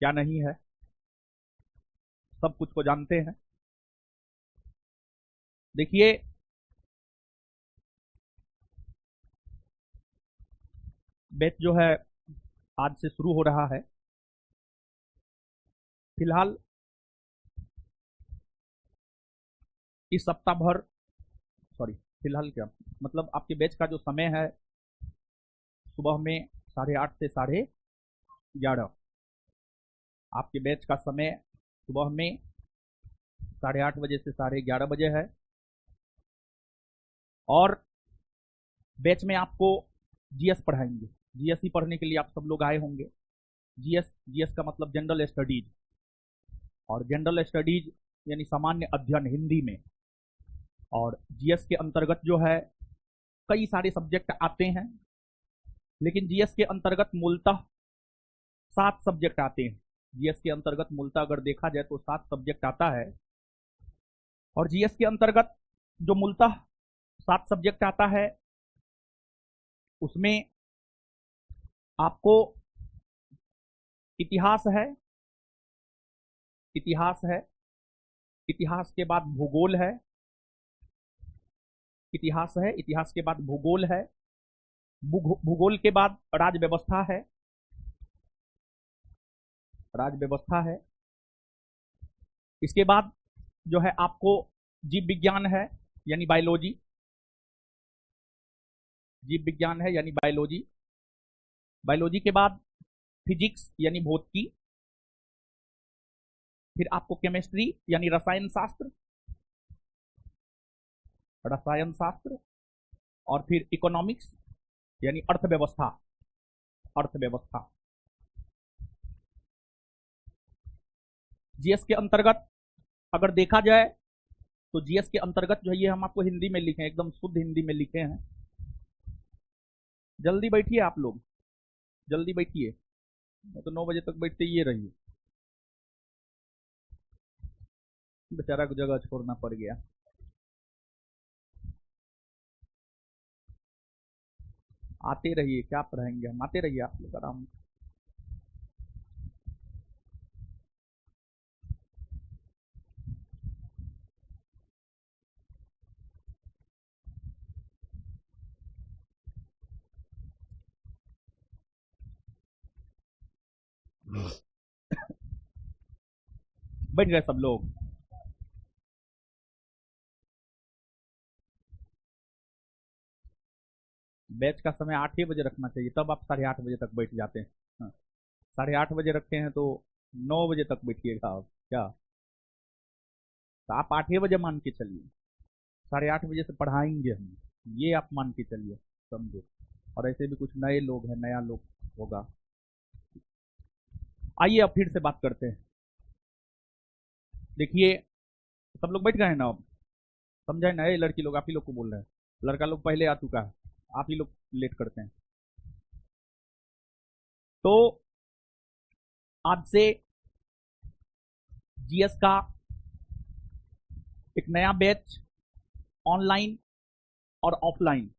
क्या नहीं है, सब कुछ को जानते हैं। देखिए, बैच जो है आज से शुरू हो रहा है। फिलहाल इस सप्ताह भर, सॉरी, फिलहाल क्या मतलब, आपके बैच का जो समय है सुबह में 8:30 से 11:30। आपके बैच का समय सुबह में 8:30 बजे से 11:30 बजे है। और बैच में आपको जीएस पढ़ाएंगे। जीएस ही पढ़ने के लिए आप सब लोग आए होंगे। जीएस जीएस का मतलब जनरल स्टडीज, और जनरल स्टडीज यानी सामान्य अध्ययन हिंदी में। और जीएस के अंतर्गत जो है कई सारे सब्जेक्ट आते हैं, लेकिन जीएस के अंतर्गत मूलतः 7 सब्जेक्ट आते हैं। जीएस के अंतर्गत मूलतः अगर देखा जाए तो 7 सब्जेक्ट आता है। और जीएस के अंतर्गत जो मूलतः 7 सब्जेक्ट आता है उसमें आपको इतिहास है, इतिहास है, इतिहास के बाद भूगोल है, इतिहास है, इतिहास के बाद भूगोल है, भूगोल के बाद राज्य व्यवस्था है, राज्य व्यवस्था है। इसके बाद जो है आपको जीव विज्ञान है यानी बायोलॉजी, जीव विज्ञान है यानी बायोलॉजी। बायोलॉजी के बाद फिजिक्स यानी भौतिकी, फिर आपको केमिस्ट्री यानी रसायन शास्त्र, रसायन शास्त्र, और फिर इकोनॉमिक्स यानी अर्थव्यवस्था, अर्थव्यवस्था। जीएस के अंतर्गत अगर देखा जाए तो जीएस के अंतर्गत जो है ये हम आपको हिंदी में लिखे हैं, एकदम शुद्ध हिंदी में लिखे हैं। जल्दी बैठिए आप लोग, जल्दी बैठिए, तो 9 बजे तक बैठते ये रहिए। बेचारा को जगह छोड़ना पड़ गया। आते रहिए, क्या पढ़ाएंगे हम, आते रहिए आप लोग आराम। बैठ गए सब लोग? बैच का समय 8 ही बजे रखना चाहिए, तब आप 8:30 बजे तक बैठ जाते हैं। हाँ, 8:30 बजे रखते हैं तो 9 बजे तक बैठिएगा आप क्या? तो आप 8 बजे मान के चलिए, 8:30 बजे से पढ़ाएंगे हम, ये आप मान के चलिए, समझो। और ऐसे भी कुछ नए लोग हैं, नया लोग होगा। आइए अब फिर से बात करते हैं। देखिए, सब लोग बैठ गए हैं ना अब? समझाए ना, ये लड़की लोग आप ही लोग को बोल रहे हैं, लड़का लोग पहले आ चुका है, आप ही लोग लेट करते हैं। तो आज से जीएस का एक नया बैच ऑनलाइन और ऑफलाइन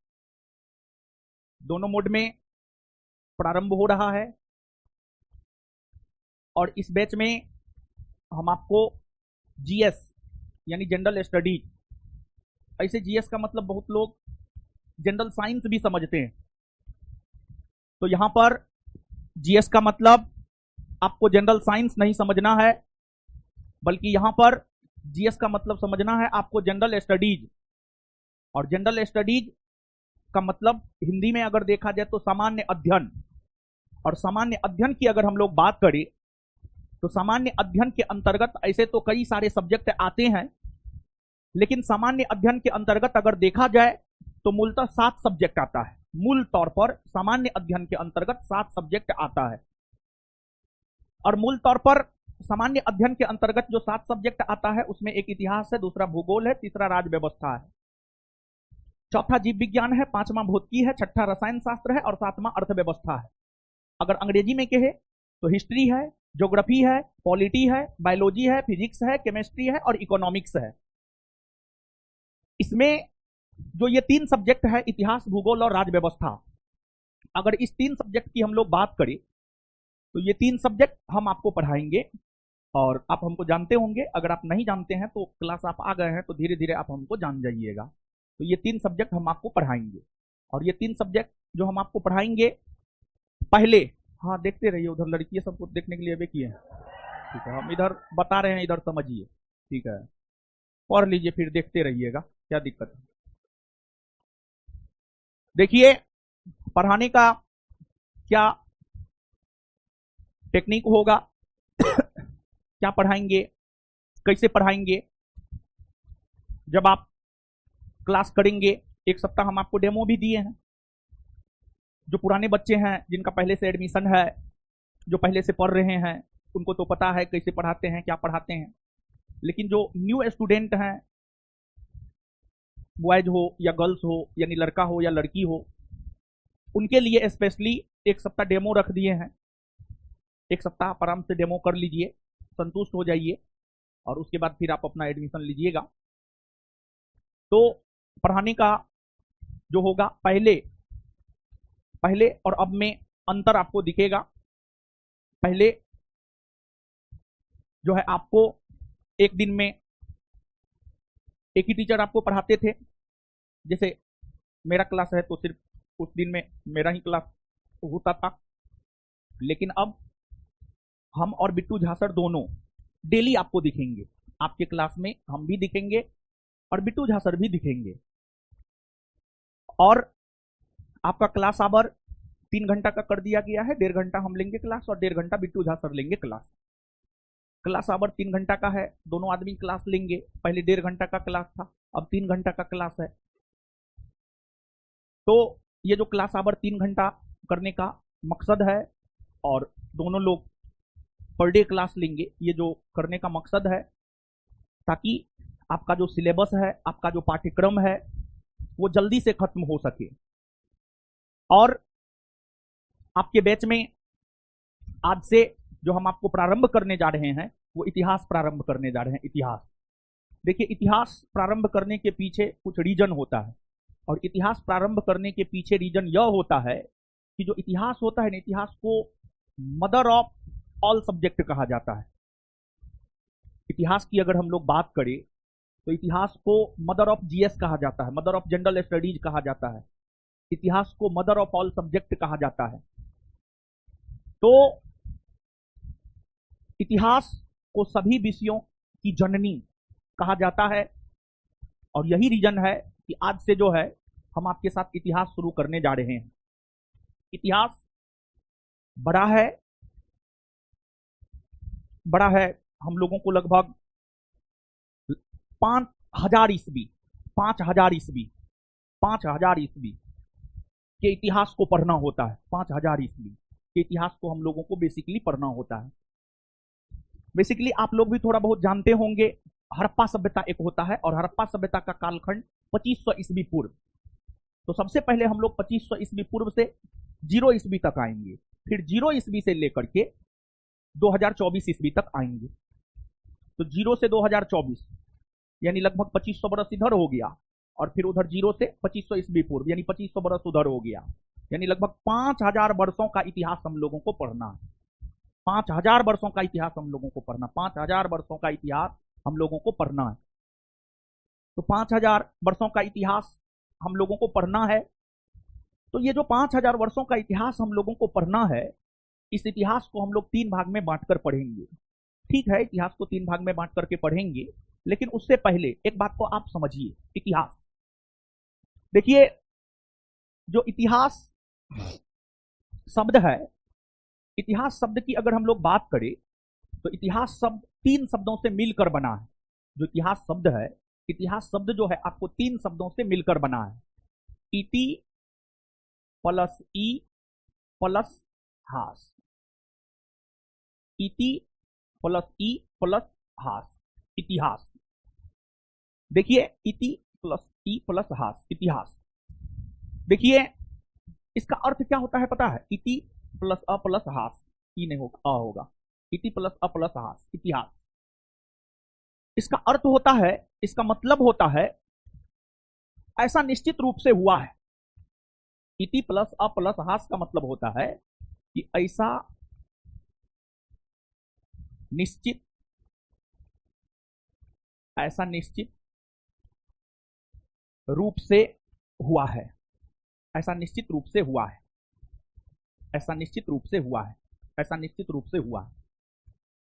दोनों मोड में प्रारंभ हो रहा है। और इस बैच में हम आपको जीएस यानी जनरल स्टडीज, ऐसे जीएस का मतलब बहुत लोग जनरल साइंस भी समझते हैं, तो यहां पर जीएस का मतलब आपको जनरल साइंस नहीं समझना है, बल्कि यहां पर जीएस का मतलब समझना है आपको जनरल स्टडीज। और जनरल स्टडीज का मतलब हिंदी में अगर देखा जाए तो सामान्य अध्ययन। और सामान्य अध्ययन की अगर हम लोग बात करें तो सामान्य अध्ययन के अंतर्गत ऐसे तो कई सारे सब्जेक्ट आते हैं, लेकिन सामान्य अध्ययन के अंतर्गत अगर देखा जाए तो मूलतः 7 सब्जेक्ट आता है। मूल तौर पर सामान्य अध्ययन के अंतर्गत 7 सब्जेक्ट आता है। और मूल तौर पर सामान्य अध्ययन के अंतर्गत जो 7 सब्जेक्ट आता है उसमें एक इतिहास है, दूसरा भूगोल है, तीसरा राज्य व्यवस्था है, चौथा जीव विज्ञान है, पांचवा भौतिकी है, छठा रसायन शास्त्र है और सातवां अर्थव्यवस्था है। अगर अंग्रेजी में कहे तो हिस्ट्री है, ज्योग्राफी है, पॉलिटी है, बायोलॉजी है, फिजिक्स है, केमिस्ट्री है और इकोनॉमिक्स है। इसमें जो ये 3 सब्जेक्ट है, इतिहास, भूगोल और राज्य व्यवस्था, अगर इस 3 सब्जेक्ट की हम लोग बात करें तो ये 3 सब्जेक्ट हम आपको पढ़ाएंगे और आप हमको जानते होंगे। अगर आप नहीं जानते हैं तो क्लास आप आ गए हैं तो धीरे धीरे आप हमको जान जाइएगा। तो ये 3 सब्जेक्ट हम आपको पढ़ाएंगे और ये 3 सब्जेक्ट जो हम आपको पढ़ाएंगे पहले, हाँ देखते रहिए, उधर लड़कियां सबको देखने के लिए वे किए हैं, ठीक है, हम इधर बता रहे हैं, इधर समझिए, ठीक है, पढ़ लीजिए फिर देखते रहिएगा, क्या दिक्कत है। देखिए पढ़ाने का क्या टेक्निक होगा, क्या पढ़ाएंगे, कैसे पढ़ाएंगे। जब आप क्लास करेंगे, 1 सप्ताह हम आपको डेमो भी दिए हैं। जो पुराने बच्चे हैं जिनका पहले से एडमिशन है, जो पहले से पढ़ रहे हैं, उनको तो पता है कैसे पढ़ाते हैं, क्या पढ़ाते हैं। लेकिन जो न्यू स्टूडेंट हैं, बॉयज हो या गर्ल्स हो, यानी लड़का हो या लड़की हो, उनके लिए स्पेशली 1 सप्ताह डेमो रख दिए हैं। 1 सप्ताह आप आराम से डेमो कर लीजिए, संतुष्ट हो जाइए और उसके बाद फिर आप अपना एडमिशन लीजिएगा। तो पढ़ाने का जो होगा, पहले और अब में अंतर आपको दिखेगा। पहले जो है आपको एक दिन में एक ही टीचर आपको पढ़ाते थे। जैसे मेरा क्लास है तो सिर्फ उस दिन में मेरा ही क्लास होता था। लेकिन अब हम और बिट्टू झा सर दोनों डेली आपको दिखेंगे। आपके क्लास में हम भी दिखेंगे और बिट्टू झा सर भी दिखेंगे। और आपका क्लास आवर 3 घंटा का कर दिया गया है। 1.5 घंटा हम लेंगे क्लास और 1.5 घंटा बिट्टू झा सर लेंगे क्लास। क्लास आवर 3 घंटा का है, दोनों आदमी क्लास लेंगे। पहले 1.5 घंटा का क्लास था, अब 3 घंटा का क्लास है। तो ये जो क्लास आवर 3 घंटा करने का मकसद है, और दोनों लोग पर डे क्लास लेंगे, ये जो करने का मकसद है ताकि आपका जो सिलेबस है, आपका जो पाठ्यक्रम है, वो जल्दी से खत्म हो सके। और आपके बैच में आज से जो हम आपको प्रारंभ करने जा रहे हैं, वो इतिहास प्रारंभ करने जा रहे हैं। इतिहास, देखिए इतिहास प्रारंभ करने के पीछे कुछ रीजन होता है। और इतिहास प्रारंभ करने के पीछे रीजन यह होता है कि जो इतिहास होता है ना, इतिहास को मदर ऑफ ऑल सब्जेक्ट कहा जाता है। इतिहास की अगर हम लोग बात करें तो इतिहास को मदर ऑफ जीएस कहा जाता है, मदर ऑफ जनरल स्टडीज कहा जाता है। इतिहास को मदर ऑफ ऑल सब्जेक्ट कहा जाता है। तो इतिहास को सभी विषयों की जननी कहा जाता है। और यही रीजन है कि आज से जो है हम आपके साथ इतिहास शुरू करने जा रहे हैं। इतिहास बड़ा है, हम लोगों को लगभग 5000 ईस्वी 5000 ईस्वी के इतिहास को पढ़ना होता है। 5000 ईस्वी के इतिहास को हम लोगों को बेसिकली पढ़ना होता है। बेसिकली आप लोग भी थोड़ा बहुत जानते होंगे, हड़प्पा सभ्यता एक होता है, और हड़प्पा सभ्यता का कालखंड 2500 ईस्वी पूर्व। तो सबसे पहले हम लोग 2500 ईस्वी पूर्व से 0 ईस्वी तक आएंगे, फिर 0 ईस्वी से लेकर के 2024 ईस्वी तक आएंगे। तो 0 से 2024 यानी लगभग 2500 बरस इधर हो गया, और फिर उधर 0 से 2500 ईस्वी पूर्व यानी 2500 बरस उधर हो गया। यानी लगभग 5000 वर्षों का इतिहास हम लोगों को पढ़ना है। 5000 वर्षों का इतिहास हम लोगों को पढ़ना, 5000 वर्षों का इतिहास हम लोगों को पढ़ना है। तो 5000 वर्षों का इतिहास हम लोगों को पढ़ना है। तो ये जो 5000 वर्षों का इतिहास हम लोगों को पढ़ना है, इस इतिहास को हम लोग 3 भाग में बांटकर पढ़ेंगे। ठीक है, इतिहास को 3 भाग में बांट करके पढ़ेंगे, लेकिन उससे पहले एक बात को आप समझिए। इतिहास, देखिए जो इतिहास शब्द है, इतिहास शब्द की अगर हम लोग बात करें तो इतिहास शब्द 3 शब्दों से मिलकर बना है। जो इतिहास शब्द है, इतिहास शब्द जो है आपको 3 शब्दों से मिलकर बना है। इति प्लस ई प्लस हास, इति प्लस ई प्लस हास, इतिहास। देखिए इति प्लस ई प्लस हास, इतिहास। देखिए इसका अर्थ क्या होता है पता है? इति प्लस अ प्लस हास, ई नहीं होगा, अ होगा। इति प्लस अ प्लस हास, इतिहास। इसका अर्थ होता है, इसका मतलब होता है ऐसा निश्चित रूप से हुआ है। इति प्लस अ प्लस हास का मतलब होता है कि ऐसा निश्चित, ऐसा निश्चित रूप से हुआ है, ऐसा निश्चित रूप से हुआ है, ऐसा निश्चित रूप से हुआ है, ऐसा निश्चित रूप से हुआ है।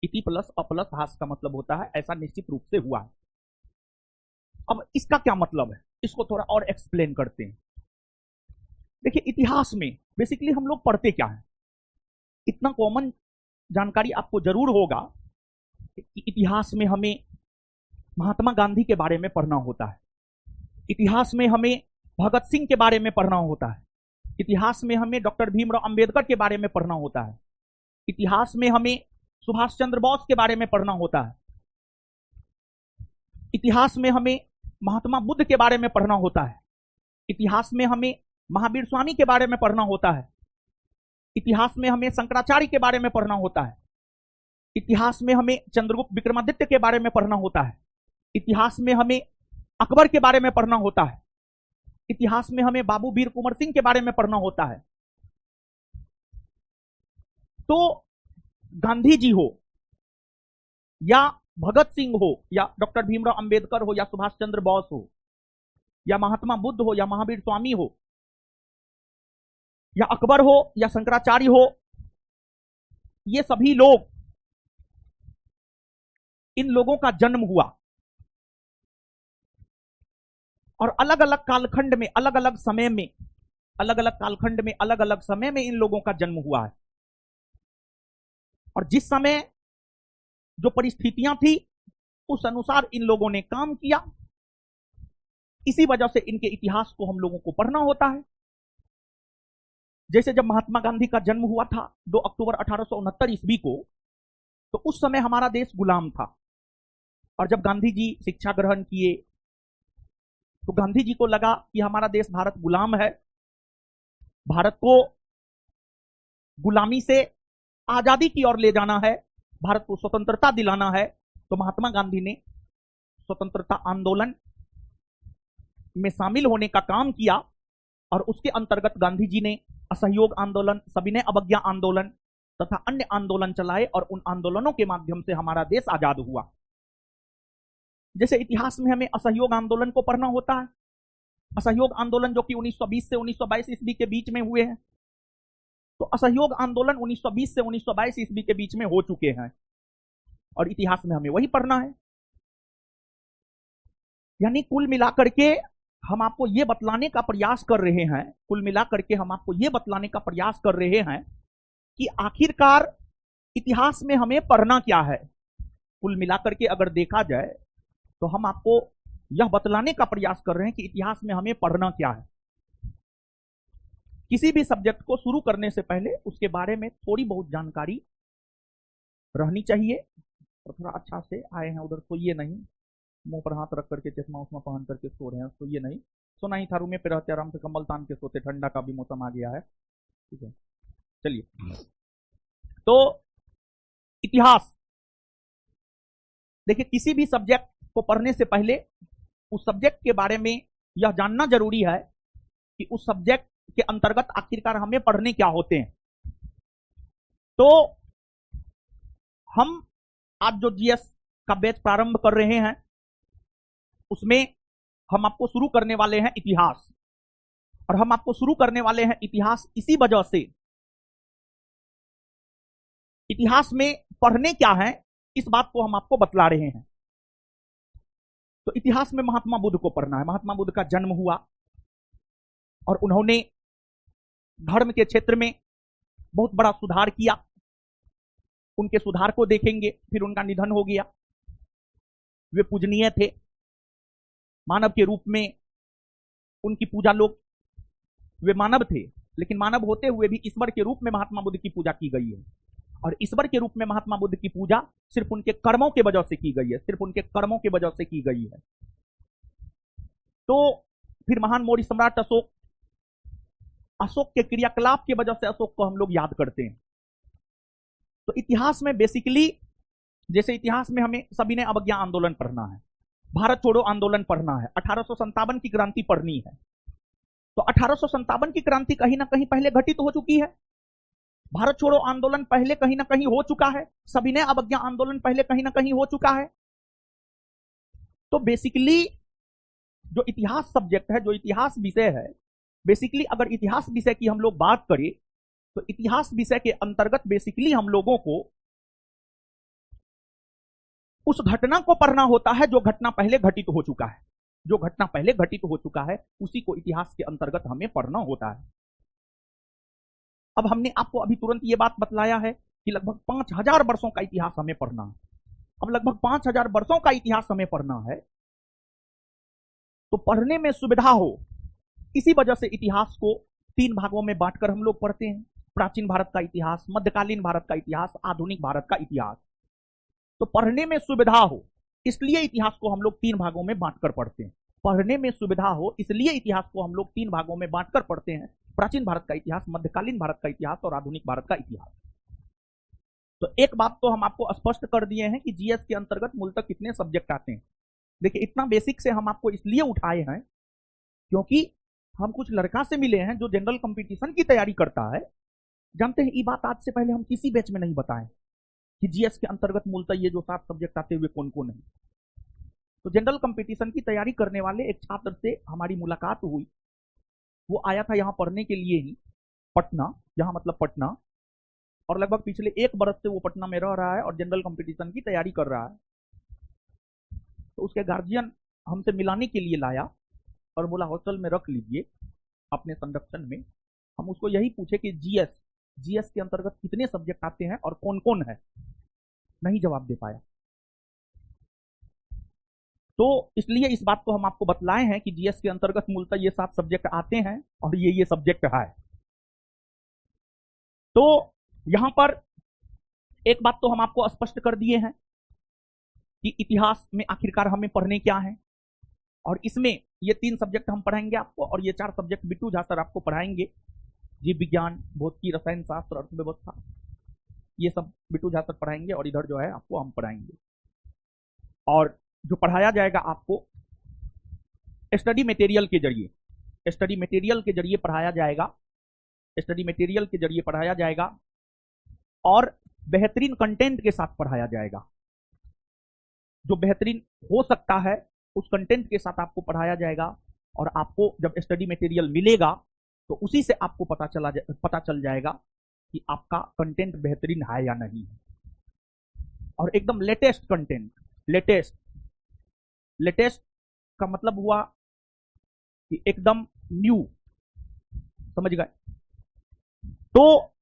इति प्लस अ प्लस हास का मतलब होता है ऐसा निश्चित रूप से हुआ है। अब इसका क्या मतलब है, इसको थोड़ा और एक्सप्लेन करते हैं। देखिए, इतिहास में बेसिकली हम लोग पढ़ते क्या है, इतना कॉमन जानकारी आपको जरूर होगा कि इतिहास में हमें महात्मा गांधी के बारे में पढ़ना होता है, इतिहास में हमें भगत सिंह के बारे में पढ़ना होता है, इतिहास में हमें डॉक्टर भीमराव अंबेडकर के बारे में पढ़ना होता है, इतिहास में हमें सुभाष चंद्र बोस के बारे में पढ़ना होता है, इतिहास में हमें महात्मा बुद्ध के बारे में पढ़ना होता है, इतिहास में हमें महावीर स्वामी के बारे में पढ़ना होता है, इतिहास में हमें शंकराचार्य के बारे में पढ़ना होता है, इतिहास में हमें चंद्रगुप्त विक्रमादित्य के बारे में पढ़ना होता है, इतिहास में हमें अकबर के बारे में पढ़ना होता है, इतिहास में हमें बाबू वीर कुंवर सिंह के बारे में पढ़ना होता है। तो गांधी जी हो या भगत सिंह हो या डॉक्टर भीमराव अंबेडकर हो या सुभाष चंद्र बोस हो या महात्मा बुद्ध हो या महावीर स्वामी हो या अकबर हो या शंकराचार्य हो, ये सभी लोग, इन लोगों का जन्म हुआ और अलग अलग कालखंड में, अलग अलग समय में, अलग अलग कालखंड में, अलग अलग समय में इन लोगों का जन्म हुआ है। और जिस समय जो परिस्थितियां थी उस अनुसार इन लोगों ने काम किया, इसी वजह से इनके इतिहास को हम लोगों को पढ़ना होता है। जैसे जब महात्मा गांधी का जन्म हुआ था 2 अक्टूबर 1869 ईस्वी को, तो उस समय हमारा देश गुलाम था। और जब गांधी जी शिक्षा ग्रहण किए तो गांधी जी को लगा कि हमारा देश भारत गुलाम है, भारत को गुलामी से आजादी की ओर ले जाना है, भारत को स्वतंत्रता दिलाना है। तो महात्मा गांधी ने स्वतंत्रता आंदोलन में शामिल होने का काम किया और उसके अंतर्गत गांधी जी ने असहयोग आंदोलन, सविनय अवज्ञा आंदोलन तथा अन्य आंदोलन चलाए और उन आंदोलनों के माध्यम से हमारा देश आजाद हुआ। जैसे इतिहास में हमें असहयोग आंदोलन को पढ़ना होता है, असहयोग आंदोलन जो कि 1920 से 1922 ईस्वी के बीच में हुए हैं। तो असहयोग आंदोलन 1920 से 1922 ईस्वी के बीच में हो चुके हैं और इतिहास में हमें वही पढ़ना है। यानी कुल मिलाकर के हम आपको यह बतलाने का प्रयास कर रहे हैं, कुल मिलाकर के हम आपको यह बतलाने का प्रयास कर रहे हैं कि आखिरकार इतिहास में हमें पढ़ना क्या है। कुल मिलाकर के अगर देखा जाए तो हम आपको यह बतलाने का प्रयास कर रहे हैं कि इतिहास में हमें पढ़ना क्या है। किसी भी सब्जेक्ट को शुरू करने से पहले उसके बारे में थोड़ी बहुत जानकारी रहनी चाहिए। और थोड़ा अच्छा से आए हैं उधर, सोइए नहीं, मुंह पर हाथ रख करके चश्मा उस्मा पहन करके सो रहे हैं, सोइए नहीं, सोना ही था रूम में पे रहते आराम से, कंबल तान के सोते, ठंडा का भी मौसम आ गया है, ठीक है। चलिए, तो इतिहास देखिए, किसी भी सब्जेक्ट को पढ़ने से पहले उस सब्जेक्ट के बारे में यह जानना जरूरी है कि उस सब्जेक्ट के अंतर्गत आखिरकार हमें पढ़ने क्या होते हैं। तो हम आज जो जीएस का बैच प्रारंभ कर रहे हैं उसमें हम आपको शुरू करने वाले हैं इतिहास। और हम आपको शुरू करने वाले हैं इतिहास इसी वजह से, इतिहास में पढ़ने क्या है इस बात को हम आपको बतला रहे हैं। तो इतिहास में महात्मा बुद्ध को पढ़ना है। महात्मा बुद्ध का जन्म हुआ और उन्होंने धर्म के क्षेत्र में बहुत बड़ा सुधार किया। उनके सुधार को देखेंगे, फिर उनका निधन हो गया। वे पूजनीय थे, मानव के रूप में उनकी पूजा लोग, वे मानव थे लेकिन मानव होते हुए भी ईश्वर के रूप में महात्मा बुद्ध की पूजा की गई है। और ईश्वर के रूप में महात्मा बुद्ध की पूजा सिर्फ उनके कर्मों के वजह से की गई है, सिर्फ उनके कर्मों के वजह से की गई है। तो फिर महान मौर्य सम्राट अशोक, अशोक के क्रियाकलाप की वजह से अशोक को हम लोग याद करते हैं। तो इतिहास में बेसिकली, जैसे इतिहास में हमें सविनय अवज्ञा आंदोलन पढ़ना है, भारत छोड़ो आंदोलन पढ़ना है, 1857 की क्रांति पढ़नी है। तो 1857 की क्रांति कहीं ना कहीं पहले घटित हो चुकी है। भारत छोड़ो आंदोलन पहले कहीं ना कहीं हो चुका है, सविनय अवज्ञा आंदोलन पहले कहीं ना कहीं हो चुका है। तो बेसिकली जो इतिहास सब्जेक्ट है, जो इतिहास विषय है, बेसिकली अगर इतिहास विषय की हम लोग बात करें तो इतिहास विषय के अंतर्गत बेसिकली हम लोगों को उस घटना को पढ़ना होता है जो घटना पहले घटित हो चुका है। जो घटना पहले घटित हो चुका है उसी को इतिहास के अंतर्गत हमें पढ़ना होता है। अब हमने आपको अभी तुरंत ये बात बतलाया है कि लगभग 5000 वर्षों का इतिहास हमें पढ़ना है। अब लगभग 5000 वर्षों का इतिहास हमें पढ़ना है तो पढ़ने में सुविधा हो, इसी वजह से इतिहास को 3 भागों में बांटकर हम लोग पढ़ते हैं। प्राचीन भारत का इतिहास, मध्यकालीन भारत का इतिहास, आधुनिक भारत का इतिहास। तो पढ़ने में सुविधा हो इसलिए इतिहास को हम लोग 3 भागों में बांटकर पढ़ते हैं। पढ़ने में सुविधा हो इसलिए इतिहास को हम लोग 3 भागों में बांटकर पढ़ते हैं। प्राचीन भारत का इतिहास, मध्यकालीन भारत का इतिहास और आधुनिक भारत का इतिहास। तो एक बात तो हम आपको स्पष्ट कर दिए हैं कि जीएस के अंतर्गत मूलतः कितने सब्जेक्ट आते हैं। देखिए इतना बेसिक से हम आपको इसलिए उठाए हैं क्योंकि हम कुछ लड़का से मिले हैं जो जनरल कंपटीशन की तैयारी करता है। जानते हैं ये बात आज से पहले हम किसी बैच में नहीं बताएं कि जीएस के अंतर्गत मूलतः ये जो 7 सब्जेक्ट आते हुए कौन कौन है। तो जनरल कंपटीशन की तैयारी करने वाले एक छात्र से हमारी मुलाकात हुई। वो आया था यहाँ पढ़ने के लिए ही, पटना, यहाँ मतलब पटना, और लगभग पिछले 1 बरस से वो पटना में रह रहा है और जनरल कंपटीशन की तैयारी कर रहा है। तो उसके गार्जियन हमसे मिलाने के लिए लाया और बोला हॉस्टल में रख लीजिए अपने संरक्षण में। हम उसको यही पूछे कि जीएस के अंतर्गत कितने सब्जेक्ट आते हैं और कौन कौन है, नहीं जवाब दे पाया। तो इसलिए इस बात को हम आपको बतलाए हैं कि जीएस के अंतर्गत मूलतः ये 7 सब्जेक्ट आते हैं और ये सब्जेक्ट है। तो यहां पर एक बात तो हम आपको स्पष्ट कर दिए हैं कि इतिहास में आखिरकार हमें पढ़ने क्या है, और इसमें ये 3 सब्जेक्ट हम पढ़ाएंगे आपको और ये 4 सब्जेक्ट बिट्टू झा सर आपको पढ़ाएंगे। जीव विज्ञान, भौतिकी, रसायन शास्त्र, अर्थव्यवस्था, ये सब बिट्टू झा सर पढ़ाएंगे और इधर जो है आपको हम पढ़ाएंगे। और जो पढ़ाया जाएगा आपको स्टडी मटेरियल के जरिए पढ़ाया जाएगा, स्टडी मटेरियल के जरिए पढ़ाया जाएगा और बेहतरीन कंटेंट के साथ पढ़ाया जाएगा। जो बेहतरीन हो सकता है उस कंटेंट के साथ आपको पढ़ाया जाएगा और आपको जब स्टडी मटेरियल मिलेगा तो उसी से आपको पता चल जाएगा कि आपका कंटेंट बेहतरीन है या नहीं है। और एकदम लेटेस्ट कंटेंट, लेटेस्ट का मतलब हुआ कि एकदम न्यू, समझ गए। तो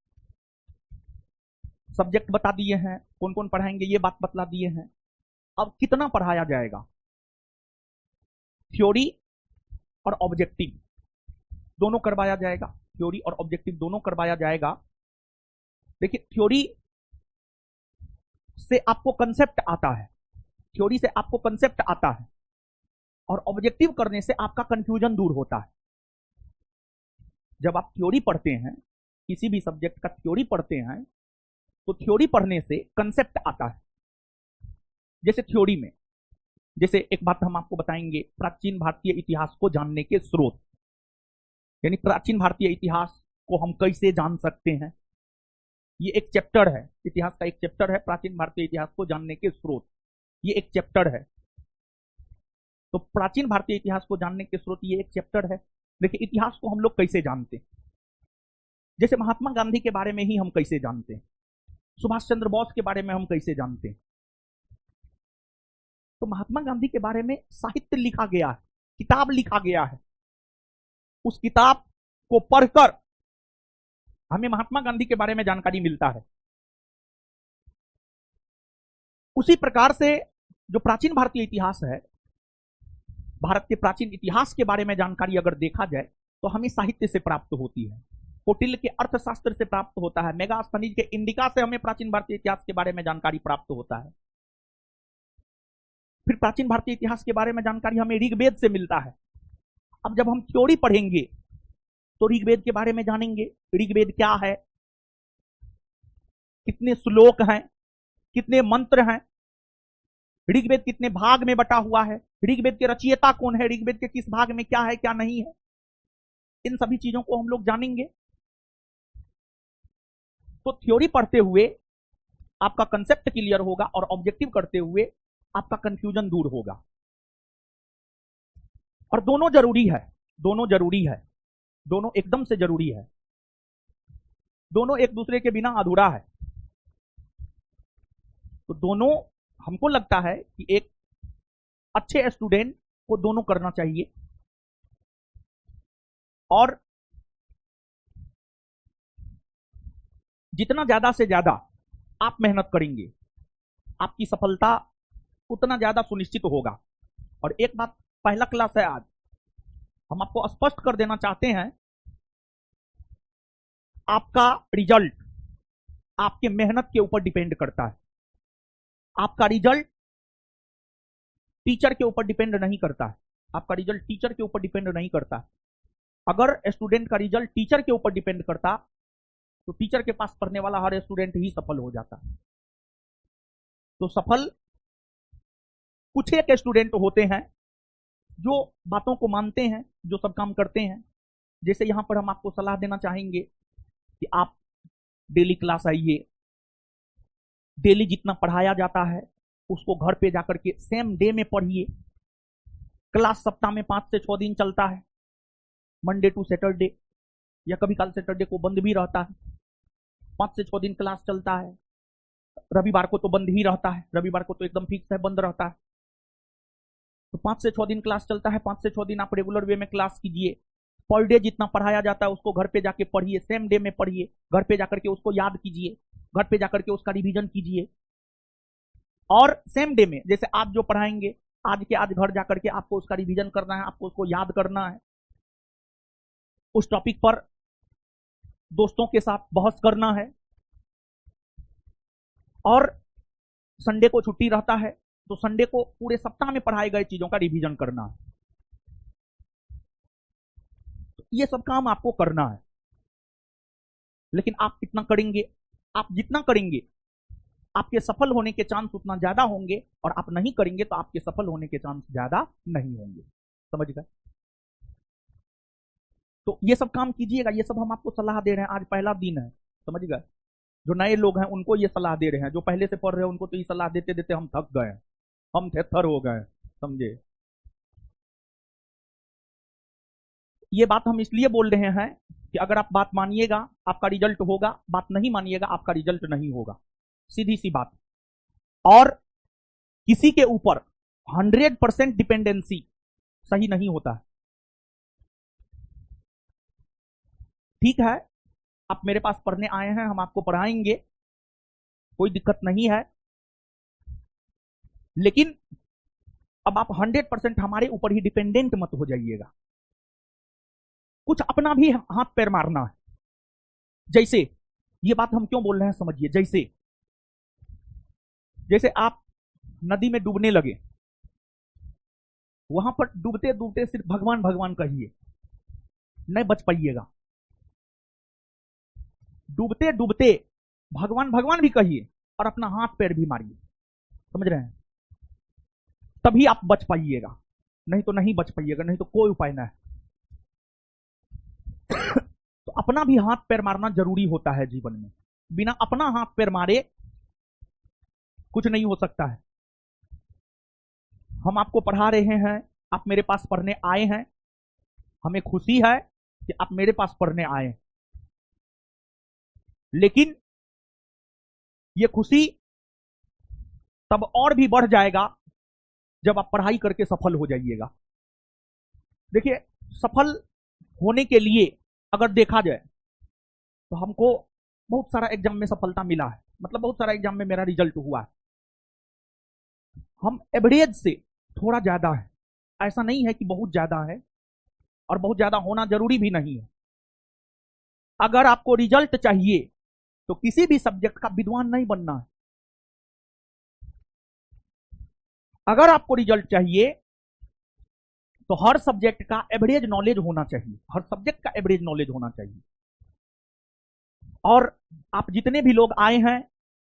सब्जेक्ट बता दिए हैं, कौन कौन पढ़ाएंगे ये बात बतला दिए हैं। अब कितना पढ़ाया जाएगा, थ्योरी और ऑब्जेक्टिव दोनों करवाया जाएगा, थ्योरी और ऑब्जेक्टिव दोनों करवाया जाएगा। देखिए थ्योरी से आपको कंसेप्ट आता है, थ्योरी से आपको कंसेप्ट आता है और ऑब्जेक्टिव करने से आपका कंफ्यूजन दूर होता है। जब आप थ्योरी पढ़ते हैं, किसी भी सब्जेक्ट का थ्योरी पढ़ते हैं तो थ्योरी पढ़ने से कंसेप्ट आता है। जैसे थ्योरी में, जैसे एक बात हम आपको बताएंगे, प्राचीन भारतीय इतिहास को जानने के स्रोत, यानी प्राचीन भारतीय इतिहास को हम कैसे जान सकते हैं, ये एक चैप्टर है, इतिहास का एक चैप्टर है, प्राचीन भारतीय इतिहास को जानने के स्रोत, ये एक चैप्टर है। तो प्राचीन भारतीय इतिहास को जानने के स्रोत ये एक चैप्टर है। देखिए इतिहास को हम लोग कैसे जानते हैं, जैसे महात्मा गांधी के बारे में ही हम कैसे जानते हैं, सुभाष चंद्र बोस के बारे में हम कैसे जानते हैं। तो महात्मा गांधी के बारे में साहित्य लिखा गया है, किताब लिखा गया है, उस किताब को पढ़कर हमें महात्मा गांधी के बारे में जानकारी मिलता है। उसी प्रकार से जो प्राचीन भारतीय इतिहास है, भारत के प्राचीन इतिहास के बारे में जानकारी अगर देखा जाए तो हमें साहित्य से प्राप्त होती है, कौटिल्य के अर्थशास्त्र से प्राप्त होता है, मेगास्थनीज के इंडिका से हमें प्राचीन भारतीय इतिहास के बारे में जानकारी प्राप्त होता है। फिर प्राचीन भारतीय इतिहास के बारे में जानकारी हमें ऋग्वेद से मिलता है। अब जब हम थ्योरी पढ़ेंगे तो ऋग्वेद के बारे में जानेंगे, ऋग्वेद क्या है, कितने श्लोक हैं, कितने मंत्र हैं, ऋग्वेद कितने भाग में बटा हुआ है, ऋग्वेद के रचयिता कौन है, ऋग्वेद के किस भाग में क्या है क्या नहीं है, इन सभी चीजों को हम लोग जानेंगे। तो थ्योरी पढ़ते हुए आपका कंसेप्ट क्लियर होगा और ऑब्जेक्टिव करते हुए आपका कंफ्यूजन दूर होगा। और दोनों जरूरी है, दोनों जरूरी है, दोनों एकदम से जरूरी है, दोनों एक दूसरे के बिना अधूरा है। तो दोनों, हमको लगता है कि एक अच्छे स्टूडेंट को दोनों करना चाहिए। और जितना ज्यादा से ज्यादा आप मेहनत करेंगे, आपकी सफलता उतना ज्यादा सुनिश्चित होगा। और एक बात, पहला क्लास है आज, हम आपको स्पष्ट कर देना चाहते हैं, आपका रिजल्ट आपके मेहनत के ऊपर डिपेंड करता है। आपका रिजल्ट टीचर के ऊपर डिपेंड नहीं करता है। आपका रिजल्ट टीचर के ऊपर डिपेंड नहीं करता है। अगर स्टूडेंट का रिजल्ट टीचर के ऊपर डिपेंड करता तो टीचर के पास पढ़ने वाला हर स्टूडेंट ही सफल हो जाता। तो सफल कुछ एक स्टूडेंट होते हैं जो बातों को मानते हैं, जो सब काम करते हैं। जैसे यहां पर हम आपको सलाह देना चाहेंगे कि आप डेली क्लास आइए, डेली जितना पढ़ाया जाता है उसको घर पे जाकर के सेम डे में पढ़िए। क्लास सप्ताह में 5 से 6 दिन चलता है, मंडे टू सैटरडे, या कभी काल सैटरडे को बंद भी रहता है। 5 से 6 दिन क्लास चलता है। रविवार को तो बंद ही रहता है, रविवार को तो एकदम फिक्स है, बंद रहता है। तो 5 से 6 दिन क्लास चलता है। 5 से 6 दिन आप रेगुलर वे में क्लास कीजिए। पर डे जितना पढ़ाया जाता है उसको घर पे जाके पढ़िए, सेम डे में पढ़िए, घर पे जाकर के उसको याद कीजिए, घर पे जाकर के उसका रिवीजन कीजिए। और सेम डे में जैसे आप जो पढ़ाएंगे, आज के आज घर जाकर के आपको उसका रिवीजन करना है, आपको उसको याद करना है। उस टॉपिक पर दोस्तों के साथ बहस करना है। और संडे को छुट्टी रहता है तो संडे को पूरे सप्ताह में पढ़ाए गए चीजों का रिवीजन करना है। तो ये सब काम आपको करना है। लेकिन आप कितना करेंगे, आप जितना करेंगे आपके सफल होने के चांस उतना ज्यादा होंगे, और आप नहीं करेंगे तो आपके सफल होने के चांस ज्यादा नहीं होंगे। समझ गए? तो ये सब काम कीजिएगा। ये सब हम आपको सलाह दे रहे हैं, आज पहला दिन है। समझ गए? जो नए लोग हैं उनको ये सलाह दे रहे हैं, जो पहले से पढ़ रहे हैं उनको तो ये सलाह देते देते हम थक गए, हम थेथर हो गए। समझे? ये बात हम इसलिए बोल रहे हैं कि अगर आप बात मानिएगा आपका रिजल्ट होगा, बात नहीं मानिएगा आपका रिजल्ट नहीं होगा। सीधी सी बात। और किसी के ऊपर 100% डिपेंडेंसी सही नहीं होता है। ठीक है, आप मेरे पास पढ़ने आए हैं, हम आपको पढ़ाएंगे, कोई दिक्कत नहीं है। लेकिन अब आप 100% हमारे ऊपर ही डिपेंडेंट मत हो जाइएगा। कुछ अपना भी हाथ पैर मारना है। जैसे, ये बात हम क्यों बोल रहे हैं समझिए। जैसे आप नदी में डूबने लगे, वहां पर डूबते डूबते सिर्फ भगवान भगवान कहिए, नहीं बच पाइएगा। डूबते डूबते भगवान भगवान भी कहिए और अपना हाथ पैर भी मारिए। समझ रहे हैं? तभी आप बच पाइएगा, नहीं तो नहीं बच पाइएगा, नहीं तो कोई उपाय ना है। तो अपना भी हाथ पैर मारना जरूरी होता है जीवन में। बिना अपना हाथ पैर मारे कुछ नहीं हो सकता है। हम आपको पढ़ा रहे हैं, आप मेरे पास पढ़ने आए हैं, हमें खुशी है कि आप मेरे पास पढ़ने आए। लेकिन ये खुशी तब और भी बढ़ जाएगा जब आप पढ़ाई करके सफल हो जाइएगा। देखिए, सफल होने के लिए अगर देखा जाए तो हमको बहुत सारा एग्जाम में सफलता मिला है, मतलब बहुत सारा एग्जाम में मेरा रिजल्ट हुआ है। हम एवरेज से थोड़ा ज्यादा है, ऐसा नहीं है कि बहुत ज्यादा है, और बहुत ज्यादा होना जरूरी भी नहीं है। अगर आपको रिजल्ट चाहिए तो किसी भी सब्जेक्ट का विद्वान नहीं बनना है। अगर आपको रिजल्ट चाहिए तो हर सब्जेक्ट का एवरेज नॉलेज होना चाहिए, हर सब्जेक्ट का एवरेज नॉलेज होना चाहिए। और आप जितने भी लोग आए हैं,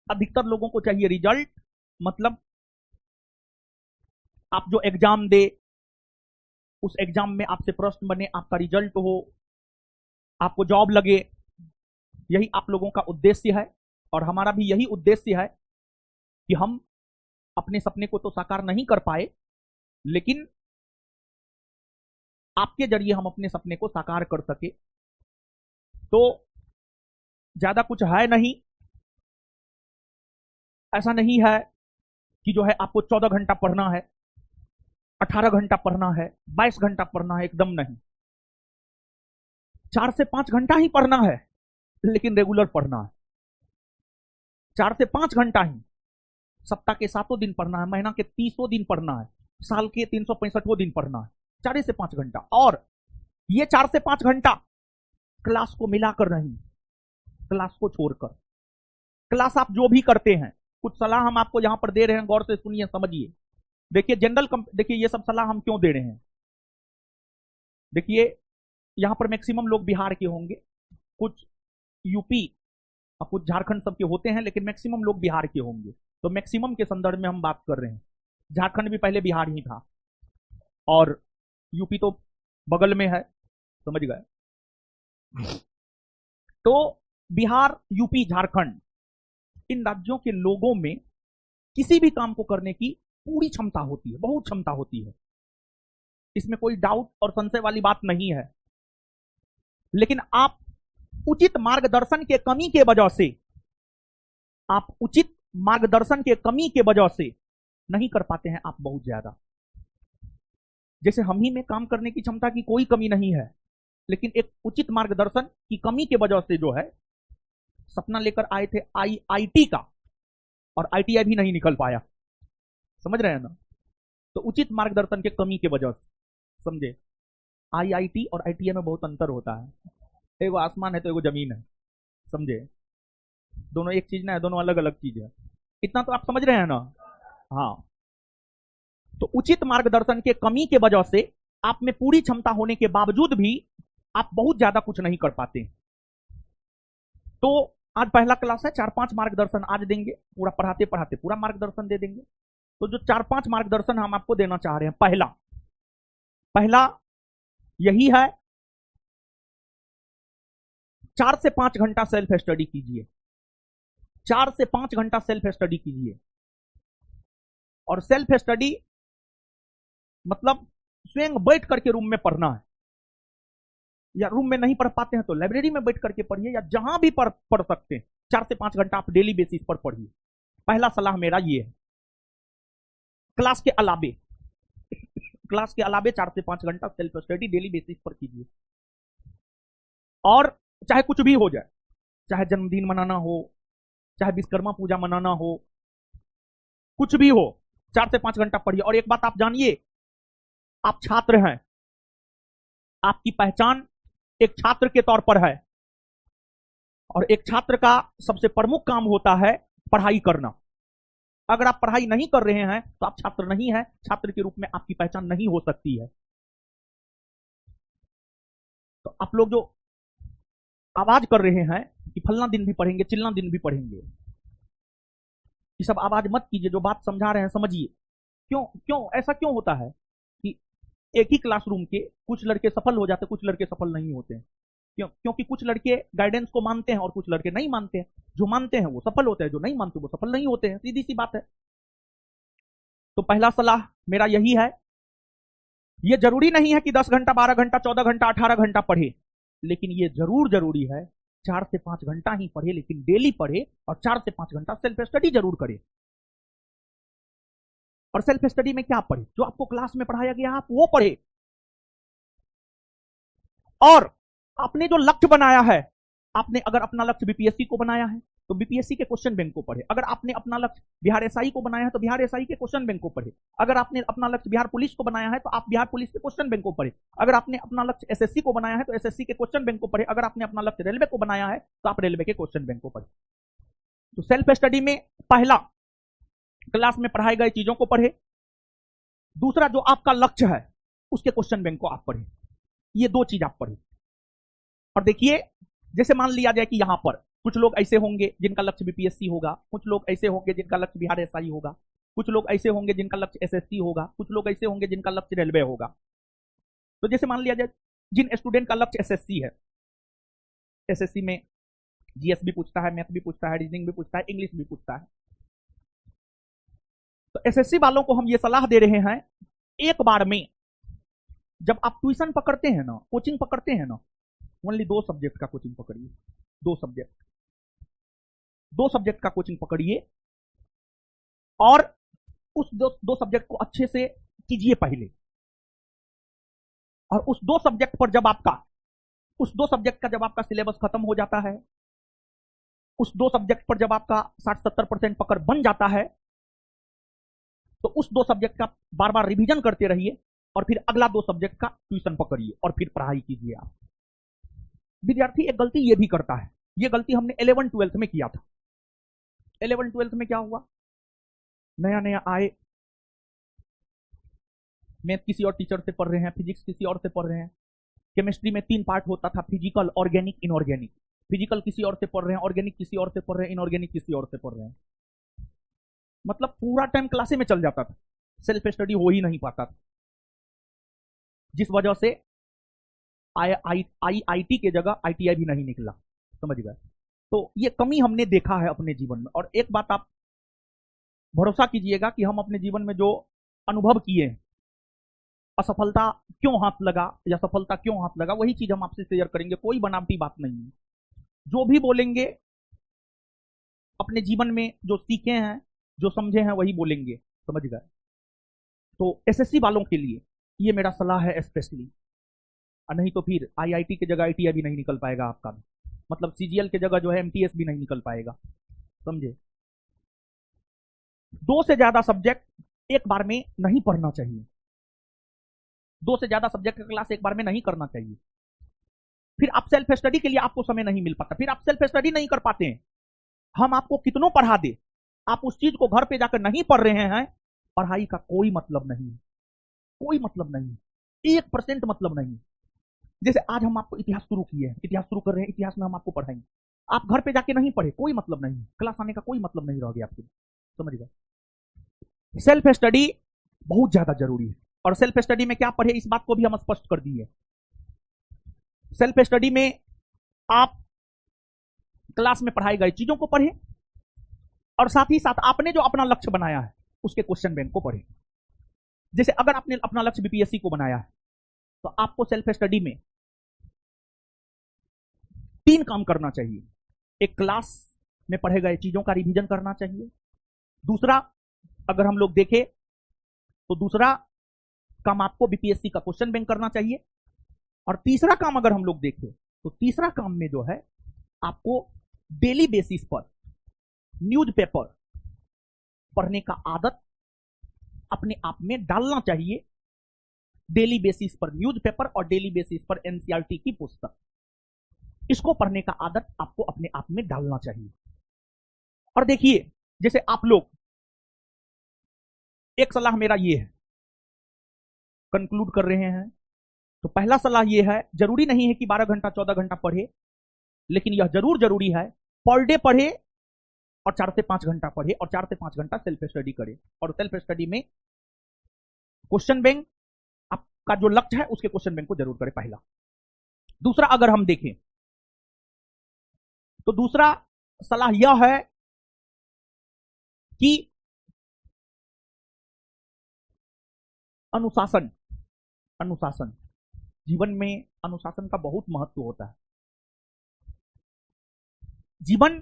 अधिकतर लोगों को चाहिए रिजल्ट, मतलब आप जो एग्जाम दे उस एग्जाम में आपसे प्रश्न बने, आपका रिजल्ट हो, आपको जॉब लगे। यही आप लोगों का उद्देश्य है और हमारा भी यही उद्देश्य है कि हम अपने सपने को तो साकार नहीं कर पाए, लेकिन आपके जरिए हम अपने सपने को साकार कर सके। तो ज्यादा कुछ है नहीं, ऐसा नहीं है कि जो है आपको 14 घंटा पढ़ना है, 18 घंटा पढ़ना है, 22 घंटा पढ़ना है, एकदम नहीं। 4 से 5 घंटा ही पढ़ना है, लेकिन रेगुलर पढ़ना है। 4 से 5 घंटा ही, सप्ताह के 7 दिन पढ़ना है, महीना के 30 दिन पढ़ना है, साल के 365 दिन पढ़ना है, 4 से 5 घंटा। और ये 4 से 5 घंटा क्लास को मिलाकर नहीं, क्लास को छोड़कर। क्लास आप जो भी करते हैं, कुछ सलाह हम आपको यहां पर दे रहे हैं, गौर से सुनिए, समझिए। देखिए देखिए ये सब सलाह हम क्यों दे रहे हैं। देखिए यहां पर मैक्सिमम लोग बिहार के होंगे, कुछ यूपी और कुछ झारखंड सबके होते हैं, लेकिन मैक्सिमम लोग बिहार के होंगे। तो मैक्सिमम के संदर्भ में हम बात कर रहे हैं। झारखंड भी पहले बिहार ही था और यूपी तो बगल में है, समझ गए। तो बिहार, यूपी, झारखंड, इन राज्यों के लोगों में किसी भी काम को करने की पूरी क्षमता होती है, बहुत क्षमता होती है, इसमें कोई डाउट और संशय वाली बात नहीं है। लेकिन आप उचित मार्गदर्शन के कमी के वजह से, आप उचित मार्गदर्शन के कमी के वजह से नहीं कर पाते हैं आप बहुत ज्यादा। जैसे हम ही में काम करने की क्षमता की कोई कमी नहीं है, लेकिन एक उचित मार्गदर्शन की कमी के वजह से जो है सपना लेकर आए थे आईआईटी का, और आईटीआई भी नहीं निकल पाया, समझ रहे हैं ना। तो उचित मार्गदर्शन के कमी के वजह से, समझे। आईआईटी और आईटीआई में बहुत अंतर होता है, एगो आसमान है तो एगो जमीन है, समझे। दोनों एक चीज ना है, दोनों अलग अलग चीज है, इतना तो आप समझ रहे हैं ना। हाँ, तो उचित मार्गदर्शन के कमी के वजह से आप में पूरी क्षमता होने के बावजूद भी आप बहुत ज्यादा कुछ नहीं कर पाते। तो आज पहला क्लास है, 4-5 मार्गदर्शन आज देंगे, पूरा पढ़ाते पढ़ाते पूरा मार्गदर्शन दे देंगे। तो जो 4-5 मार्गदर्शन हम आपको देना चाह रहे हैं, पहला यही है, 4 से 5 घंटा सेल्फ स्टडी कीजिए। 4 से 5 घंटा सेल्फ स्टडी कीजिए। और सेल्फ स्टडी मतलब स्वयं बैठ करके रूम में पढ़ना है, या रूम में नहीं पढ़ पाते हैं तो लाइब्रेरी में बैठ करके पढ़िए, या जहां भी पढ़ सकते हैं। 4 से 5 घंटा आप डेली बेसिस पर पढ़िए। पहला सलाह मेरा ये है। क्लास के अलावे 4 से 5 घंटा सेल्फ स्टडी डेली बेसिस पर कीजिए। और चाहे कुछ भी हो जाए, चाहे जन्मदिन मनाना हो, चाहे विश्वकर्मा पूजा मनाना हो, कुछ भी हो, 4 से 5 घंटा पढ़िए। और एक बात आप जानिए, आप छात्र हैं, आपकी पहचान एक छात्र के तौर पर है, और एक छात्र का सबसे प्रमुख काम होता है पढ़ाई करना। अगर आप पढ़ाई नहीं कर रहे हैं तो आप छात्र नहीं है, छात्र के रूप में आपकी पहचान नहीं हो सकती है। तो आप लोग जो आवाज कर रहे हैं कि फलना दिन भी पढ़ेंगे, चिल्ला दिन भी पढ़ेंगे, ये सब आवाज मत कीजिए। जो बात समझा रहे हैं समझिए। क्यों ऐसा क्यों होता है कि एक ही क्लासरूम के कुछ लड़के सफल हो जाते, कुछ लड़के सफल नहीं होते हैं? क्योंकि कुछ लड़के गाइडेंस को मानते हैं और कुछ लड़के नहीं मानते हैं। जो मानते हैं वो सफल होते हैं, जो नहीं मानते वो सफल नहीं होते हैं, सीधी सी बात है। तो पहला सलाह मेरा यही है। ये जरूरी नहीं है कि 10 घंटा, 12 घंटा, 14 घंटा, 18 घंटा पढ़े, लेकिन ये जरूरी है 4 से 5 घंटा ही पढ़े, लेकिन डेली पढ़े, और 4 से 5 घंटा सेल्फ स्टडी जरूर करे। और सेल्फ स्टडी में क्या पढ़े? जो आपको क्लास में पढ़ाया गया आप वो पढ़े। और आपने जो लक्ष्य बनाया है, आपने अगर अपना लक्ष्य बीपीएससी को बनाया है तो बीपीएससी के क्वेश्चन बैंक को पढ़े। अगर आपने अपना लक्ष्य बिहार एसआई को बनाया है तो बिहार एसआई के क्वेश्चन बैंक को पढ़े। अगर आपने अपना लक्ष्य बिहार पुलिस को बनाया है तो आप बिहार पुलिस के क्वेश्चन बैंक को पढ़े। अगर आपने अपना लक्ष्य एसएससी को बनाया है तो एसएससी के क्वेश्चन बैंक को पढ़े। अगर आपने अपना लक्ष्य रेलवे को बनाया है तो आप रेलवे के क्वेश्चन बैंक को पढ़े। तो सेल्फ स्टडी में पहला, क्लास में पढ़ाए गए चीजों को पढ़े। दूसरा, जो आपका लक्ष्य है उसके क्वेश्चन बैंक को आप पढ़े। ये 2 चीज आप पढ़े। और देखिए, जैसे मान लिया जाए कि यहां पर कुछ लोग ऐसे होंगे जिनका लक्ष्य बीपीएससी होगा, कुछ लोग ऐसे होंगे जिनका लक्ष्य बिहार एसआई होगा, कुछ लोग ऐसे होंगे जिनका लक्ष्य एसएससी होगा, कुछ लोग ऐसे होंगे जिनका लक्ष्य रेलवे होगा। तो जैसे मान लिया जाए जिन स्टूडेंट का लक्ष्य एसएससी है, एसएससी में जीएस भी पूछता है, मैथ भी पूछता है, रीजनिंग भी पूछता है, इंग्लिश भी पूछता है। तो एसएससी वालों को हम ये सलाह दे रहे हैं, एक बार में जब आप ट्यूशन पकड़ते हैं ना, कोचिंग पकड़ते हैं ना, ओनली 2 सब्जेक्ट का कोचिंग पकड़िए। 2 सब्जेक्ट का कोचिंग पकड़िए और उस दो सब्जेक्ट को अच्छे से कीजिए पहले। और उस 2 सब्जेक्ट पर जब आपका उस 2 सब्जेक्ट का जब आपका सिलेबस खत्म हो जाता है, उस 2 सब्जेक्ट पर जब आपका 60-70% पकड़ बन जाता है, तो उस 2 सब्जेक्ट का बार बार रिवीजन करते रहिए और फिर अगला 2 सब्जेक्ट का ट्यूशन पकड़िए और फिर पढ़ाई कीजिए। आप विद्यार्थी एक गलती ये भी करता है, ये गलती हमने 11-12 में किया था। 11-12 में क्या हुआ, नया नया आए, मैथ किसी और टीचर से पढ़ रहे हैं, फिजिक्स किसी और से पढ़ रहे हैं, केमिस्ट्री में 3 पार्ट होता था, फिजिकल, ऑर्गेनिक, इनऑर्गेनिक। फिजिकल किसी और से पढ़ रहे हैं, ऑर्गेनिक किसी और से पढ़ रहे हैं, इनऑर्गेनिक किसी और से पढ़ रहे हैं। मतलब पूरा टाइम क्लासे में चल जाता था, सेल्फ स्टडी हो ही नहीं पाता था, जिस वजह से आईआईटी के जगह आईटीआई भी नहीं निकला। समझ गए? तो ये कमी हमने देखा है अपने जीवन में। और एक बात आप भरोसा कीजिएगा कि हम अपने जीवन में जो अनुभव किए, असफलता क्यों हाथ लगा या सफलता क्यों हाथ लगा, वही चीज हम आपसे शेयर करेंगे। कोई बनावटी बात नहीं है। जो भी बोलेंगे अपने जीवन में जो सीखे हैं, जो समझे हैं, वही बोलेंगे। समझ गए? तो एसएससी वालों के लिए ये मेरा सलाह है स्पेशली। नहीं तो फिर आईआईटी की जगह आईटीआई भी नहीं निकल पाएगा आपका, मतलब सीजीएल की जगह जो है एमटीएस भी नहीं निकल पाएगा। समझे? 2 से ज्यादा सब्जेक्ट एक बार में नहीं पढ़ना चाहिए। 2 से ज्यादा सब्जेक्ट का क्लास एक बार में नहीं करना चाहिए। फिर आप सेल्फ स्टडी के लिए आपको समय नहीं मिल पाता, फिर आप सेल्फ स्टडी नहीं कर पाते हैं। हम आपको कितनों पढ़ा दे, आप उस चीज को घर पे जाकर नहीं पढ़ रहे हैं, पढ़ाई का कोई मतलब नहीं, कोई मतलब नहीं, 1% मतलब नहीं। जैसे आज हम आपको इतिहास शुरू किए हैं, इतिहास शुरू कर रहे हैं, इतिहास में हम आपको पढ़ाएंगे, आप घर पे जाके नहीं पढ़े, कोई मतलब नहीं, क्लास आने का कोई मतलब नहीं रह गया आपके। समझ गए? सेल्फ स्टडी बहुत ज्यादा जरूरी है। और सेल्फ स्टडी में क्या पढ़े, इस बात को भी हम स्पष्ट कर दिए। सेल्फ स्टडी में आप क्लास में पढ़ाई गई चीजों को पढ़ें और साथ ही साथ आपने जो अपना लक्ष्य बनाया है उसके क्वेश्चन बैंक को पढ़ें। जैसे अगर आपने अपना लक्ष्य बीपीएससी को बनाया है, तो आपको सेल्फ स्टडी में 3 काम करना चाहिए। एक, क्लास में पढ़े गए चीजों का रिवीजन करना चाहिए। दूसरा, अगर हम लोग देखें तो दूसरा काम आपको बीपीएससी का क्वेश्चन बैंक करना चाहिए। और तीसरा काम अगर हम लोग देखें तो तीसरा काम में जो है आपको डेली बेसिस पर न्यूज़पेपर पढ़ने का आदत अपने आप में डालना चाहिए। डेली बेसिस पर न्यूज़पेपर और डेली बेसिस पर एनसीईआरटी की पुस्तक, इसको पढ़ने का आदत आपको अपने आप में डालना चाहिए। और देखिए, जैसे आप लोग, एक सलाह मेरा ये है, कंक्लूड कर रहे हैं, तो पहला सलाह ये है, जरूरी नहीं है कि 12 घंटा 14 घंटा पढ़े, लेकिन यह जरूरी है पर डे पढ़े और 4 से 5 घंटा पढ़े और 4 से 5 घंटा सेल्फ स्टडी करे। और सेल्फ स्टडी में क्वेश्चन बैंक, आपका जो लक्ष्य है उसके क्वेश्चन बैंक को जरूर करे, पहला। दूसरा, अगर हम देखें तो दूसरा सलाह यह है कि अनुशासन, अनुशासन जीवन में अनुशासन का बहुत महत्व होता है। जीवन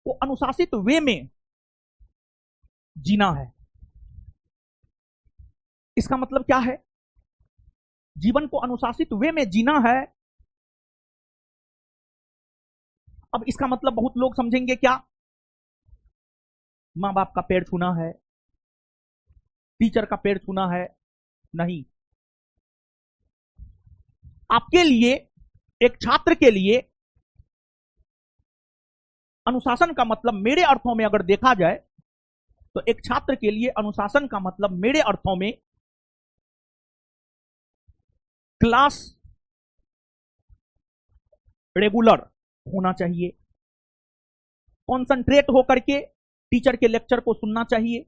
को अनुशासित वे में जीना है। इसका मतलब क्या है? जीवन को अनुशासित वे में जीना है। अब इसका मतलब बहुत लोग समझेंगे क्या, मां बाप का पैर छूना है, टीचर का पैर छूना है? नहीं। आपके लिए, एक छात्र के लिए अनुशासन का मतलब मेरे अर्थों में अगर देखा जाए तो एक छात्र के लिए अनुशासन का मतलब मेरे अर्थों में क्लास रेगुलर होना चाहिए, कॉन्सेंट्रेट होकर के टीचर के लेक्चर को सुनना चाहिए,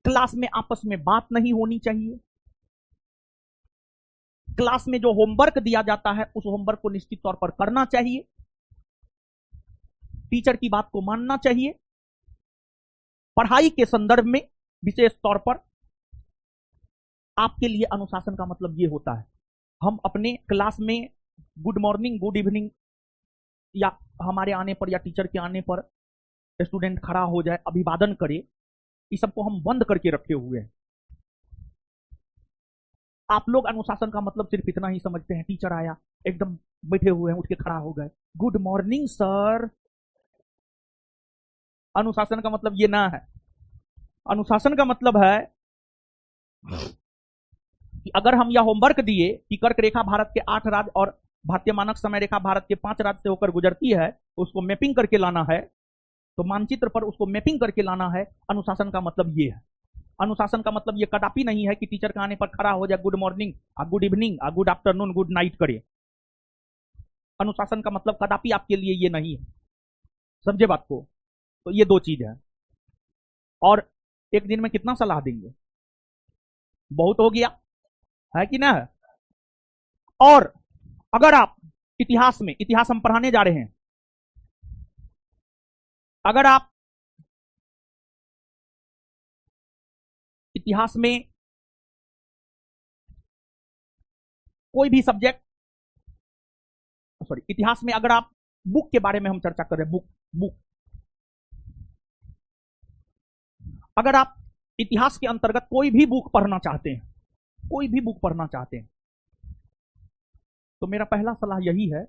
क्लास में आपस में बात नहीं होनी चाहिए, क्लास में जो होमवर्क दिया जाता है उस होमवर्क को निश्चित तौर पर करना चाहिए, टीचर की बात को मानना चाहिए। पढ़ाई के संदर्भ में विशेष तौर पर आपके लिए अनुशासन का मतलब ये होता है, हम अपने क्लास में गुड मॉर्निंग, गुड इवनिंग, या हमारे आने पर या टीचर के आने पर स्टूडेंट खड़ा हो जाए, अभिवादन करे, इस सबको हम बंद करके रखे हुए हैं। आप लोग अनुशासन का मतलब सिर्फ इतना ही समझते हैं, टीचर आया, एकदम बैठे हुए हैं, उठ के खड़ा हो गए, गुड मॉर्निंग सर। अनुशासन का मतलब ये ना है। अनुशासन का मतलब है कि अगर हम यह होमवर्क दिए कि कर्क रेखा भारत के 8 राज्य और भारतीय मानक समय रेखा भारत के 5 राज्य से होकर गुजरती है, तो उसको मैपिंग करके लाना है, तो मानचित्र पर उसको मैपिंग करके लाना है। अनुशासन का मतलब ये है। अनुशासन का मतलब ये कदापि नहीं है कि टीचर का आने पर खड़ा हो जाए, good morning, good evening, good afternoon, good night करे। अनुशासन का मतलब कदापि आपके लिए ये नहीं है, समझे बात को। तो ये दो चीज है। और एक दिन में कितना सलाह देंगे, बहुत हो गया है कि ना। और अगर आप इतिहास में, इतिहास हम पढ़ाने जा रहे हैं, अगर आप इतिहास में कोई भी सब्जेक्ट, सॉरी, इतिहास में अगर आप बुक के बारे में हम चर्चा कर रहे हैं, बुक अगर आप इतिहास के अंतर्गत कोई भी बुक पढ़ना चाहते हैं, कोई भी बुक पढ़ना चाहते हैं, तो मेरा पहला सलाह यही है,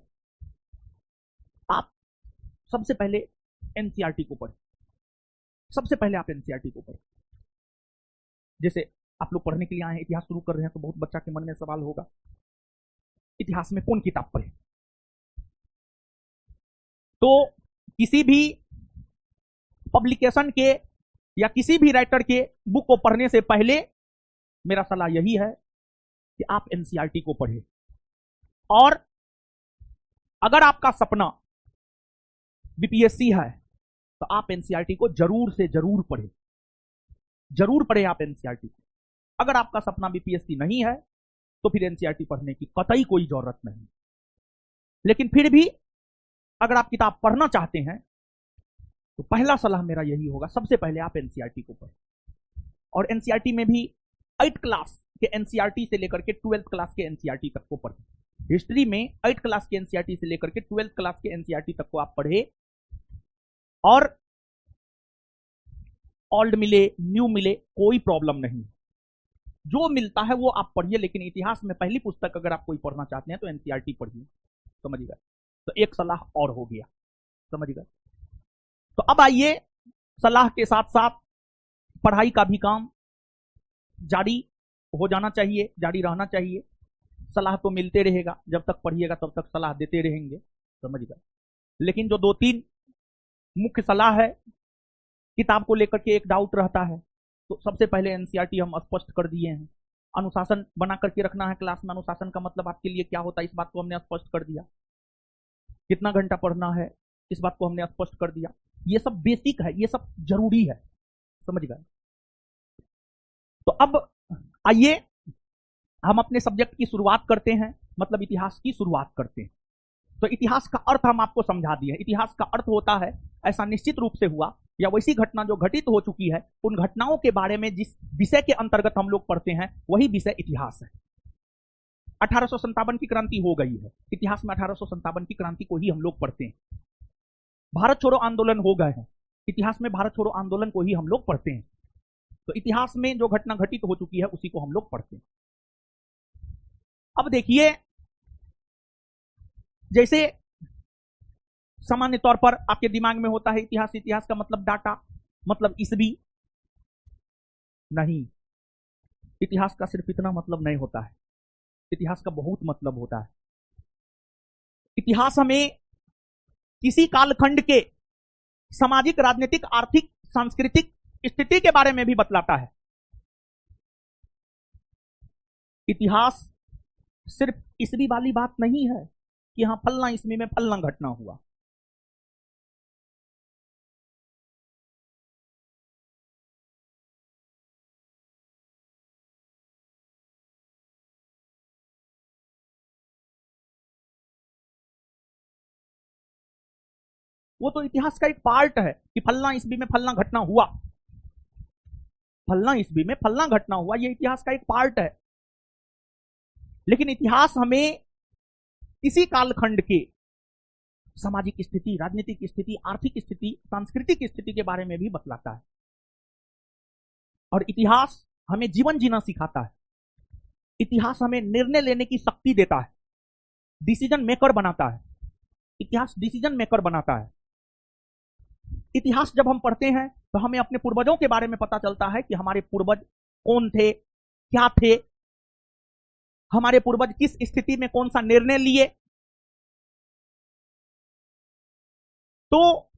आप सबसे पहले एनसीईआरटी को पढ़ें। सबसे पहले आप एनसीईआरटी को पढ़ें। जैसे आप लोग पढ़ने के लिए आए हैं, इतिहास शुरू कर रहे हैं, तो बहुत बच्चा के मन में सवाल होगा, इतिहास में कौन किताब पढ़े। तो किसी भी पब्लिकेशन के या किसी भी राइटर के बुक को पढ़ने से पहले मेरा सलाह यही है कि आप एनसीईआरटी को पढ़ें। और अगर आपका सपना बीपीएससी है, तो आप एनसीईआरटी को जरूर से जरूर पढ़ें, जरूर पढ़ें आप एनसीईआरटी को। अगर आपका सपना बीपीएससी नहीं है, तो फिर एनसीईआरटी पढ़ने की कतई कोई जरूरत नहीं। लेकिन फिर भी अगर आप किताब पढ़ना चाहते हैं, तो पहला सलाह मेरा यही होगा, सबसे पहले आप एनसीईआरटी को पढ़ें। और एनसीईआरटी में भी 8 क्लास के एनसीईआरटी से लेकर के 12th क्लास के एनसीईआरटी तक को पढ़ें। हिस्ट्री में 8 क्लास के एनसीईआरटी से लेकर के 12th क्लास के एनसीईआरटी तक को आप पढ़े। और ओल्ड मिले, न्यू मिले, कोई प्रॉब्लम नहीं, जो मिलता है वो आप पढ़िए। लेकिन इतिहास में पहली पुस्तक अगर आप कोई पढ़ना चाहते हैं, तो एनसीईआरटी पढ़िए, समझ गए। तो एक सलाह और हो गया, समझ गए। तो अब आइए, सलाह के साथ साथ पढ़ाई का भी काम जारी हो जाना चाहिए, जारी रहना चाहिए। सलाह तो मिलते रहेगा, जब तक पढ़िएगा तब तक सलाह देते रहेंगे, समझ गए। लेकिन जो 2-3 मुख्य सलाह है, किताब को लेकर के एक डाउट रहता है, तो सबसे पहले एनसीईआरटी हम स्पष्ट कर दिए हैं। अनुशासन बना करके रखना है क्लास में, अनुशासन का मतलब आपके लिए क्या होता है, इस बात को हमने स्पष्ट कर दिया। कितना घंटा पढ़ना है, इस बात को हमने स्पष्ट कर दिया। ये सब बेसिक है, ये सब जरूरी है, समझ गए। तो अब आइए हम अपने सब्जेक्ट की शुरुआत करते हैं, मतलब इतिहास की शुरुआत करते हैं। तो इतिहास का अर्थ हम आपको समझा दिए। इतिहास का अर्थ होता है ऐसा निश्चित रूप से हुआ या वैसी घटना जो घटित हो चुकी है, उन घटनाओं के बारे में जिस विषय के अंतर्गत हम लोग पढ़ते हैं, वही विषय इतिहास है। 1857 की क्रांति हो गई है, इतिहास में 1857 की क्रांति को ही हम लोग पढ़ते हैं। भारत छोड़ो आंदोलन हो गए हैं, इतिहास में भारत छोड़ो आंदोलन को ही हम लोग पढ़ते हैं। तो इतिहास में जो घटना घटित हो चुकी है, उसी को हम लोग पढ़ते हैं। अब देखिए, जैसे सामान्य तौर पर आपके दिमाग में होता है इतिहास, इतिहास का मतलब डाटा, मतलब ईस्वी। नहीं, इतिहास का सिर्फ इतना मतलब नहीं होता है, इतिहास का बहुत मतलब होता है। इतिहास हमें किसी कालखंड के सामाजिक, राजनीतिक, आर्थिक, सांस्कृतिक स्थिति के बारे में भी बतलाता है। इतिहास सिर्फ ईस्वी वाली बात नहीं है कि हाँ फलना ईस्वी में फलना घटना हुआ। वो तो इतिहास का एक पार्ट है कि फलना ईस्वी में फलना घटना हुआ, फलना ईस्वी में फलना घटना हुआ, ये इतिहास का एक पार्ट है। लेकिन इतिहास हमें इसी कालखंड के सामाजिक स्थिति, राजनीतिक स्थिति, आर्थिक स्थिति, सांस्कृतिक स्थिति के बारे में भी बतलाता है। और इतिहास हमें जीवन जीना सिखाता है। इतिहास हमें निर्णय लेने की शक्ति देता है, डिसीजन मेकर बनाता है। इतिहास डिसीजन मेकर बनाता है। इतिहास जब हम पढ़ते हैं तो हमें अपने पूर्वजों के बारे में पता चलता है कि हमारे पूर्वज कौन थे, क्या थे, हमारे पूर्वज किस स्थिति में कौन सा निर्णय लिए। तो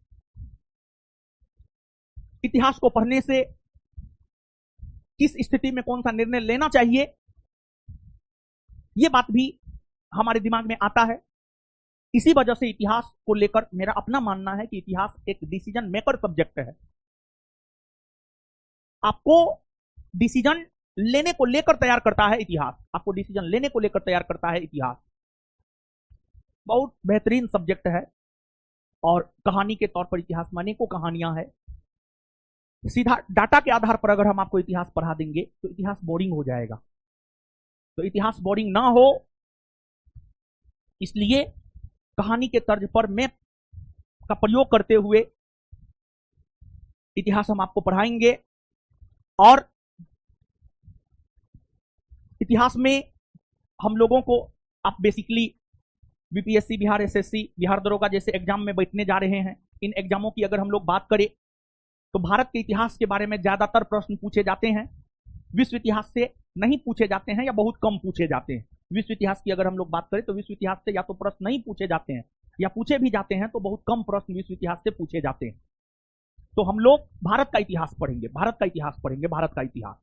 इतिहास को पढ़ने से किस स्थिति में कौन सा निर्णय लेना चाहिए, यह बात भी हमारे दिमाग में आता है। इसी वजह से इतिहास को लेकर मेरा अपना मानना है कि इतिहास एक डिसीजन मेकर सब्जेक्ट है। आपको डिसीजन लेने को लेकर तैयार करता है इतिहास, आपको डिसीजन लेने को लेकर तैयार करता है इतिहास। बहुत बेहतरीन सब्जेक्ट है। और कहानी के तौर पर इतिहास में अनेकों कहानियां हैं। सीधा डाटा के आधार पर अगर हम आपको इतिहास पढ़ा देंगे तो इतिहास बोरिंग हो जाएगा। तो इतिहास बोरिंग ना हो इसलिए कहानी के तर्ज पर मैप का प्रयोग करते हुए इतिहास हम आपको पढ़ाएंगे। और इतिहास में हम लोगों को आप basically BPSC, Bihar SSC, Bihar दरोगा जैसे एग्जाम में बैठने जा रहे हैं। इन एग्जामों की अगर हम लोग बात करें तो भारत के इतिहास के बारे में ज्यादातर प्रश्न पूछे जाते हैं, विश्व इतिहास से नहीं पूछे जाते हैं या बहुत कम पूछे जाते हैं। विश्व इतिहास की अगर हम लोग बात करें तो विश्व इतिहास से या तो प्रश्न नहीं पूछे जाते हैं या पूछे भी जाते हैं तो बहुत कम प्रश्न विश्व इतिहास से पूछे जाते हैं। तो हम लोग भारत का इतिहास पढ़ेंगे, भारत का इतिहास पढ़ेंगे, भारत का इतिहास।